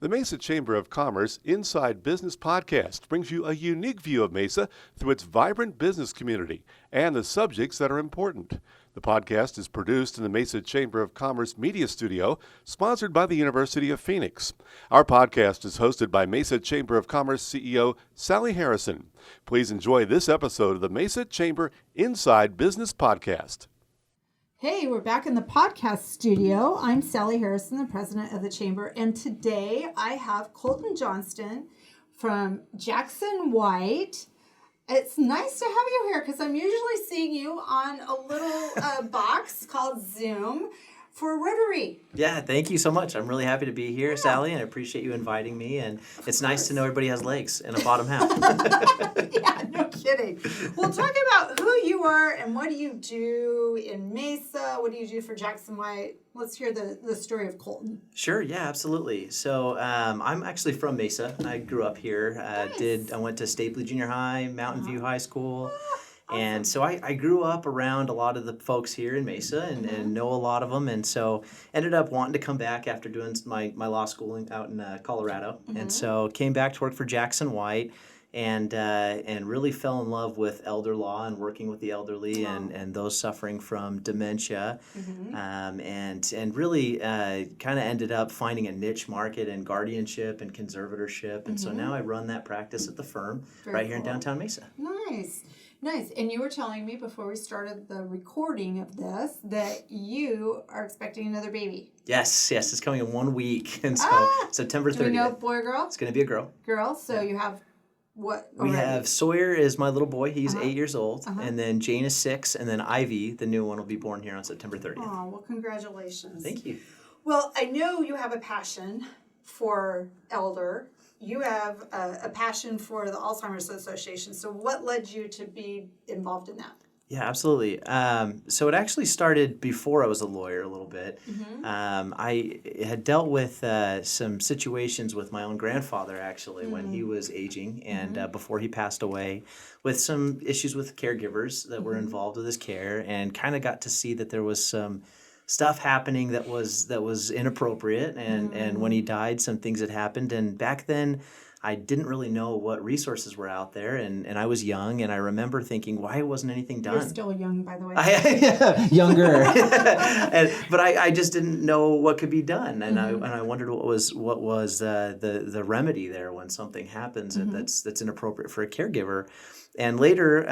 The Mesa Chamber of Commerce Inside Business Podcast brings you a unique view of Mesa through its vibrant business community and the subjects that are important. The podcast is produced in the Mesa Chamber of Commerce Media Studio, sponsored by the University of Phoenix. Our podcast is hosted by Mesa Chamber of Commerce CEO Sally Harrison. Please enjoy this episode of the Mesa Chamber Inside Business Podcast. Hey, we're back in the podcast studio. I'm Sally Harrison, the president of the Chamber, and today I have Colton Johnston from JacksonWhite. It's nice to have you here because I'm usually seeing you on a little box called Zoom for Rotary. Yeah, thank you so much. I'm really happy to be here, Sally, and I appreciate you inviting me. And it's nice to know everybody has legs and a bottom half. Yeah, no kidding. Well, talk about who you are and what do you do in Mesa? What do you do for JacksonWhite? Let's hear the story of Colton. Sure, yeah, absolutely. So I'm actually from Mesa. I grew up here. Nice. I went to Stapley Junior High, Mountain View High School. Awesome. And so I grew up around a lot of the folks here in Mesa and know a lot of them. And so ended up wanting to come back after doing my law schooling out in Colorado. And so came back to work for JacksonWhite and really fell in love with elder law and working with the elderly and those suffering from dementia. And really kind of ended up finding a niche market in guardianship and conservatorship. And so now I run that practice at the firm right here in downtown Mesa. Nice. And you were telling me before we started the recording of this that you are expecting another baby. Yes, it's coming in 1 week. And so September 30th. Do we know boy or girl? It's going to be a girl. Girl. So you have what already? We have Sawyer is my little boy. He's 8 years old. And then Jane is 6. And then Ivy, the new one, will be born here on September 30th. Oh, well, congratulations. Thank you. Well, I know you have a passion for elder. You have a passion for the Alzheimer's Association. So what led you to be involved in that? Yeah, absolutely. So it actually started before I was a lawyer a little bit. I had dealt with some situations with my own grandfather, actually, when he was aging and before he passed away, with some issues with caregivers that were involved with his care, and kind of got to see that there was some stuff happening that was inappropriate, and when he died, some things had happened. And back then, I didn't really know what resources were out there, and I was young, and I remember thinking, why wasn't anything done? You're still young, by the way. Younger, but I just didn't know what could be done, and I wondered what was the remedy there when something happens that's inappropriate for a caregiver. And later,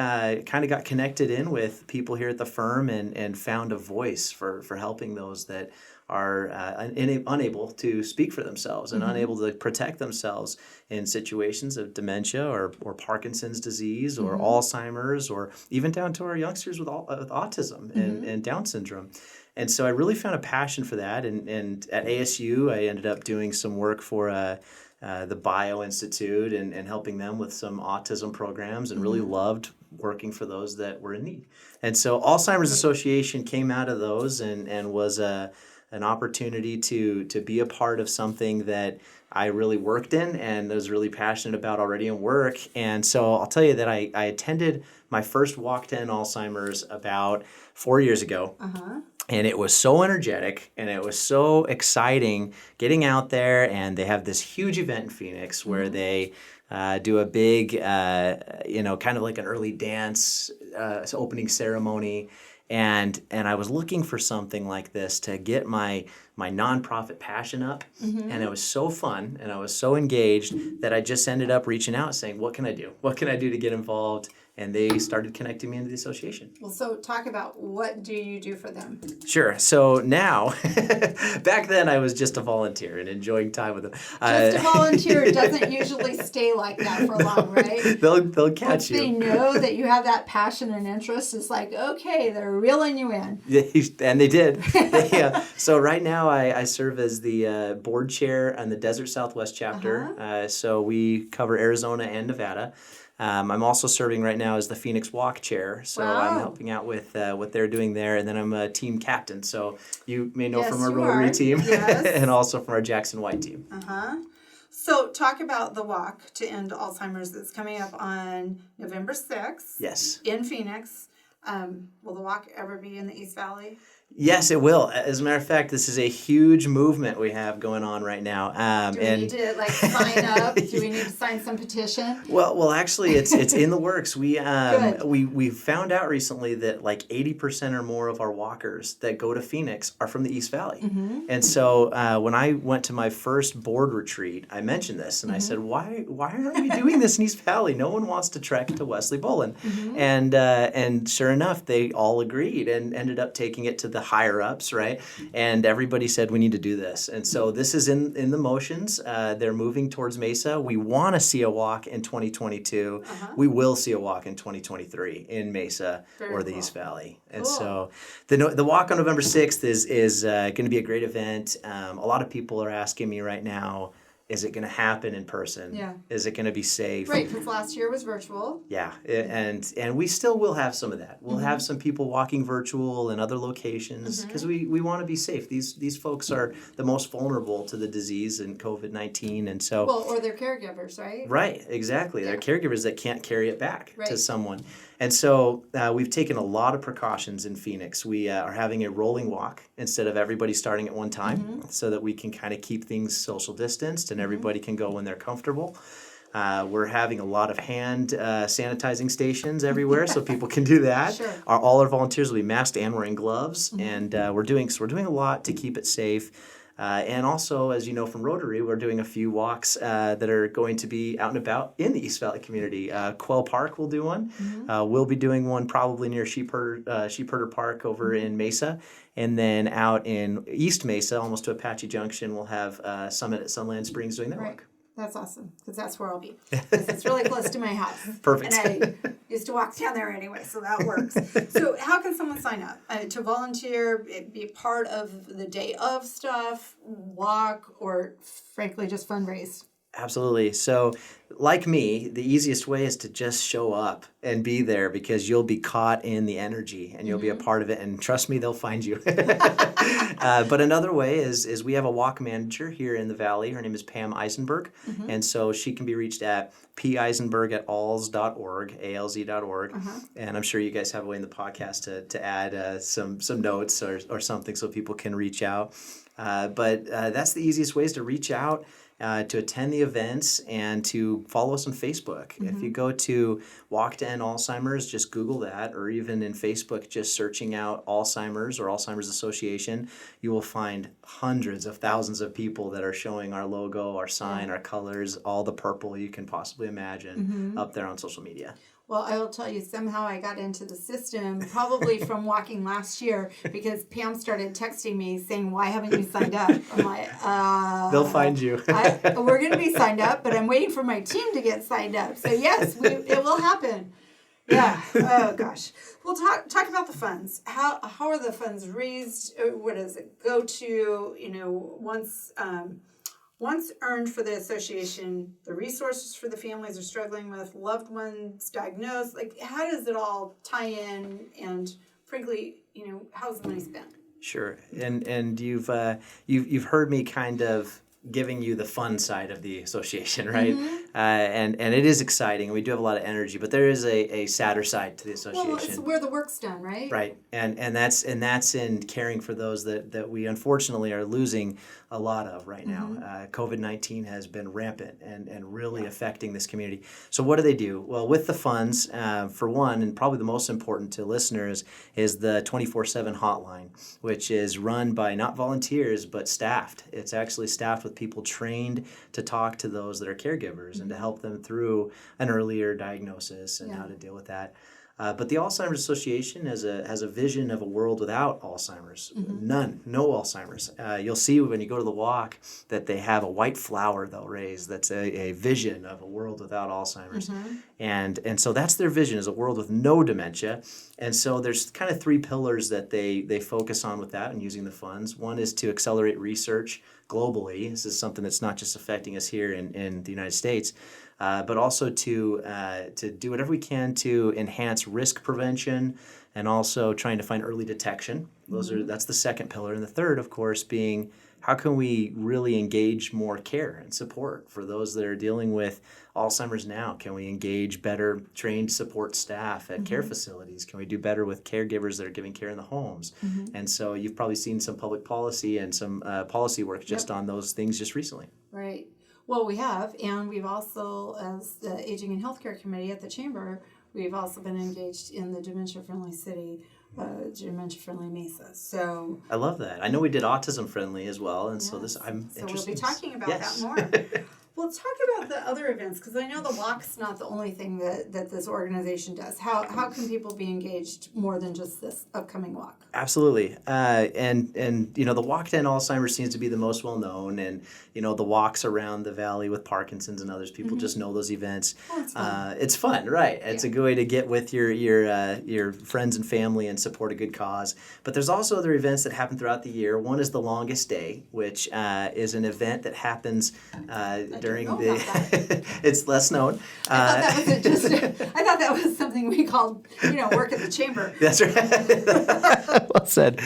kind of got connected in with people here at the firm and found a voice for helping those that are unable to speak for themselves and unable to protect themselves in situations of dementia or Parkinson's disease or Alzheimer's, or even down to our youngsters with autism and Down syndrome. And so I really found a passion for that. And at ASU, I ended up doing some work for the Bio Institute and helping them with some autism programs, and really loved working for those that were in need. And so Alzheimer's Association came out of those and was an opportunity to be a part of something that I really worked in and was really passionate about already in work. And so I'll tell you that I attended my first Walk to End Alzheimer's about 4 years ago. And it was so energetic and it was so exciting getting out there. And they have this huge event in Phoenix where they do a big, kind of like an early dance opening ceremony. And I was looking for something like this to get my nonprofit passion up. And it was so fun and I was so engaged that I just ended up reaching out saying, what can I do? What can I do to get involved? And they started connecting me into the association. Well, so talk about what do you do for them? Sure. So now, back then I was just a volunteer and enjoying time with them. Just a volunteer doesn't usually stay like that for long, right? They'll catch you. They know that you have that passion and interest. It's like, okay, they're reeling you in. And they did. So right now I serve as the board chair on the Desert Southwest chapter. So we cover Arizona and Nevada. I'm also serving right now as the Phoenix Walk chair, so I'm helping out with what they're doing there, and then I'm a team captain, so you may know from our Rotary team and also from our JacksonWhite team. So talk about the Walk to End Alzheimer's that's coming up on November 6th. Yes. In Phoenix. Will the walk ever be in the East Valley? Yes, it will. As a matter of fact, this is a huge movement we have going on right now. Do we need to like sign up? Do we need to sign some petition? Well, actually, it's in the works. We Good. we found out recently that like 80% or more of our walkers that go to Phoenix are from the East Valley. And so when I went to my first board retreat, I mentioned this and I said, why aren't we doing this in East Valley? No one wants to trek to Wesley Bullen. And sure enough, they all agreed and ended up taking it to the higher ups, right? And everybody said we need to do this. And so this is in the motions. They're moving towards Mesa. We want to see a walk in 2022. We will see a walk in 2023 in Mesa or the East Valley. And so the walk on November 6th is going to be a great event. A lot of people are asking me right now, is it going to happen in person? Yeah. Is it going to be safe? Right, because last year was virtual. Yeah, and we still will have some of that. We'll have some people walking virtual in other locations because we want to be safe. These folks are the most vulnerable to the disease and COVID-19, and so Or their caregivers, right? right, exactly. They're caregivers that can't carry it back to Right. someone, and so we've taken a lot of precautions in Phoenix. We are having a rolling walk instead of everybody starting at one time, so that we can kind of keep things social distanced and everybody can go when they're comfortable. We're having a lot of hand sanitizing stations everywhere, so people can do that. Sure. All our volunteers will be masked and wearing gloves, and we're doing a lot to keep it safe. And also, as you know from Rotary, we're doing a few walks that are going to be out and about in the East Valley community. Quell Park will do one. We'll be doing one probably near Sheepherder Park over in Mesa. And then out in East Mesa, almost to Apache Junction, we'll have Summit at Sunland Springs doing their Right. walk. That's awesome, because that's where I'll be. 'Cause it's really close to my house. Perfect. And I used to walk down there anyway, so that works. So how can someone sign up to volunteer, be part of the day of stuff, walk, or frankly just fundraise? Absolutely. So, like me, the easiest way is to just show up and be there because you'll be caught in the energy and you'll be a part of it. And trust me, they'll find you. But another way is we have a walk manager here in the Valley. Her name is Pam Eisenberg. And so she can be reached at peisenberg@alz.org, alz.org. And I'm sure you guys have a way in the podcast to add some notes or something so people can reach out. But that's the easiest ways to reach out. To attend the events and to follow us on Facebook. If you go to Walk to End Alzheimer's, just Google that, or even in Facebook, just searching out Alzheimer's or Alzheimer's Association, you will find hundreds of thousands of people that are showing our logo, our sign, our colors, all the purple you can possibly imagine up there on social media. Well, I will tell you, somehow I got into the system, probably from walking last year, because Pam started texting me saying, "Why haven't you signed up?" I'm like, They'll find you. we're going to be signed up, but I'm waiting for my team to get signed up. So yes, it will happen. Yeah. Oh gosh. Well, talk about the funds. How are the funds raised? Where does it go to? Once earned for the association, the resources for the families are struggling with, loved ones diagnosed. Like, how does it all tie in? And frankly, how's the money spent? Sure, and you've heard me kind of giving you the fun side of the association, right? And it is exciting. We do have a lot of energy, but there is a sadder side to the association. Well, it's where the work's done, right? Right, and that's in caring for those that we unfortunately are losing a lot of right now. COVID-19 has been rampant and really affecting this community. So what do they do? Well, with the funds, for one, and probably the most important to listeners, is the 24/7 hotline, which is run by not volunteers, but staffed. It's actually staffed with people trained to talk to those that are caregivers and to help them through an earlier diagnosis and how to deal with that. But the Alzheimer's Association has a vision of a world without Alzheimer's. No Alzheimer's. You'll see when you go to the walk that they have a white flower they'll raise that's a vision of a world without Alzheimer's. And so that's their vision, is a world with no dementia. And so there's kind of three pillars that they focus on with that and using the funds. One is to accelerate research globally. This is something that's not just affecting us here in the United States, but also to do whatever we can to enhance risk prevention and also trying to find early detection. That's the second pillar. And the third, of course, being how can we really engage more care and support for those that are dealing with Alzheimer's now? Can we engage better trained support staff at care facilities? Can we do better with caregivers that are giving care in the homes? And so you've probably seen some public policy and some policy work just on those things just recently. Right. Well, we have, and we've also, as the Aging and Healthcare Committee at the Chamber, we've also been engaged in the Dementia-Friendly City, Dementia-Friendly Mesa. So I love that. I know we did autism-friendly as well, and so I'm so interested. we'll be talking about Yes. that more. Well, talk about the other events, because I know the walk's not the only thing that this organization does. How can people be engaged more than just this upcoming walk? Absolutely. And the walk to End Alzheimer seems to be the most well known, and the walks around the valley with Parkinson's and others, people just know those events. Oh, it's fun. It's fun, right? It's a good way to get with your friends and family and support a good cause. But there's also other events that happen throughout the year. One is the Longest Day, which is an event that happens during the. It's less known. I thought that was something we called work at the chamber. That's right. Well said.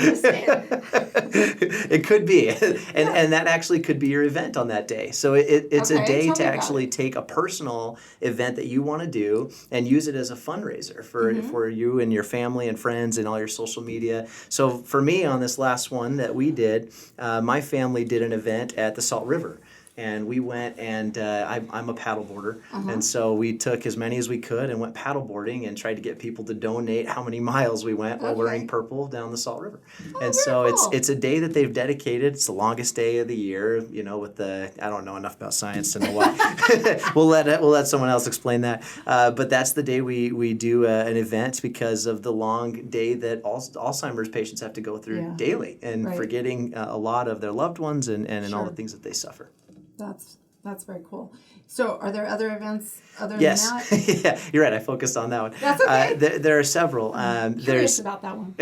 It could be, and that actually could be your event on that day. So it's a day to actually take a personal event that you want to do and use it as a fundraiser for you and your family and friends and all your social media. So for me, on this last one that we did, my family did an event at the Salt River. And we went, and I'm a paddleboarder, and so we took as many as we could and went paddleboarding and tried to get people to donate how many miles we went while wearing purple down the Salt River. And so cool. it's a day that they've dedicated. It's the longest day of the year, with I don't know enough about science to know why. We'll let someone else explain that. But that's the day we do an event because of the long day that Alzheimer's patients have to go through daily and forgetting a lot of their loved ones and all the things that they suffer. That's very cool. So are there other events other yes. than that? Yeah, you're right. I focused on that one. That's okay. There are several. Curious about that one.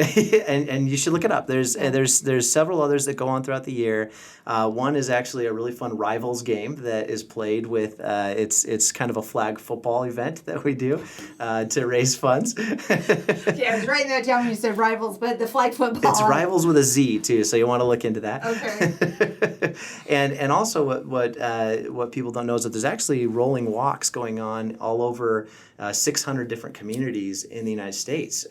and you should look it up. There's several others that go on throughout the year. One is actually a really fun rivals game that is played with. It's kind of a flag football event that we do to raise funds. Yeah, I was writing that down when you said rivals, but the flag football. It's rivals with a Z too, so you want to look into that. Okay. And also what people don't know is that there's actually rolling walks going on all over 600 different communities in the United States.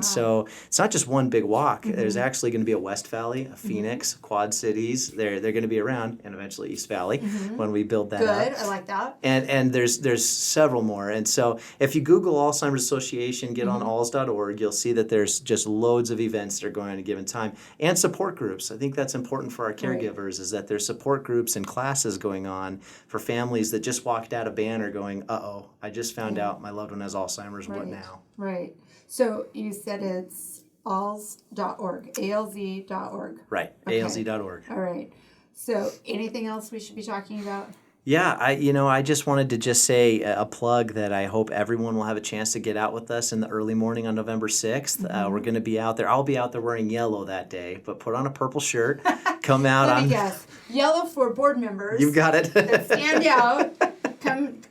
So it's not just one big walk. There's actually going to be a West Valley, a Phoenix, Quad Cities. They're going to be around, and eventually East Valley when we build that up. Good, I like that. And there's several more. And so if you Google Alzheimer's Association, get on alz.org, you'll see that there's just loads of events that are going on at a given time. And support groups. I think that's important for our caregivers, is that there's support groups and classes going on for families that just walked out of banner going, uh-oh, I just found out my loved one has Alzheimer's, what now? Right. So you said it's alz.org, alz.org. Right, Okay. alz.org. All right. So anything else we should be talking about? Yeah, I just wanted to just say a plug that I hope everyone will have a chance to get out with us in the early morning on November 6th. We're going to be out there. I'll be out there wearing yellow that day, but put on a purple shirt. Come out. Let me guess. Yellow for board members. You've got it. That stand out.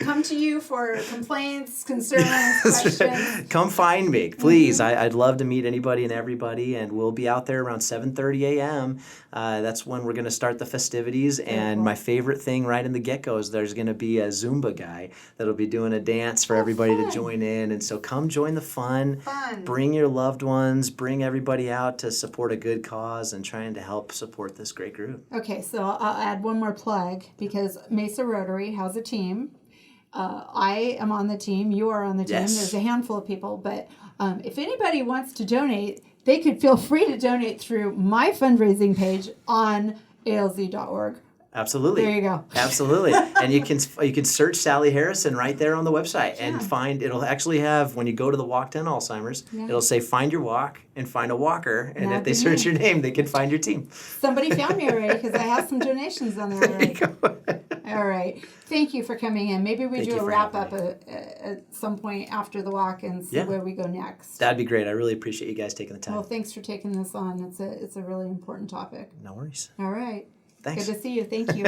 Come to you for complaints, concerns, questions. Right. Come find me, please. I'd love to meet anybody and everybody, and we'll be out there around 7:30 a.m. That's when we're going to start the festivities. And my favorite thing right in the get-go is there's going to be a Zumba guy that'll be doing a dance for everybody to join in. And so come join the fun. Bring your loved ones. Bring everybody out to support a good cause and trying to help support this great group. Okay, so I'll add one more plug because Mesa Rotary has a team. I am on the team. You are on the team. Yes. There's a handful of people, but if anybody wants to donate, they could feel free to donate through my fundraising page on alz.org. Absolutely. There you go. Absolutely. And you can search Sally Harrison right there on the website and it'll actually have, when you go to the Walk to End Alzheimer's, it'll say find your walk and find a walker. And if they search your name, they can find your team. Somebody found me already because I have some donations on there already. All right. Thank you for coming in. Maybe we do a wrap up at some point after the walk and see where we go next. That'd be great. I really appreciate you guys taking the time. Well, thanks for taking this on. It's a really important topic. No worries. All right. Thanks. Good to see you. Thank you.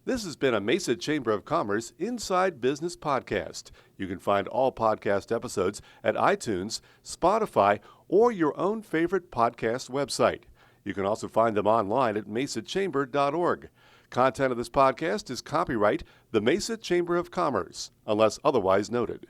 This has been a Mesa Chamber of Commerce Inside Business podcast. You can find all podcast episodes at iTunes, Spotify, or your own favorite podcast website. You can also find them online at mesachamber.org. Content of this podcast is copyright the Mesa Chamber of Commerce, unless otherwise noted.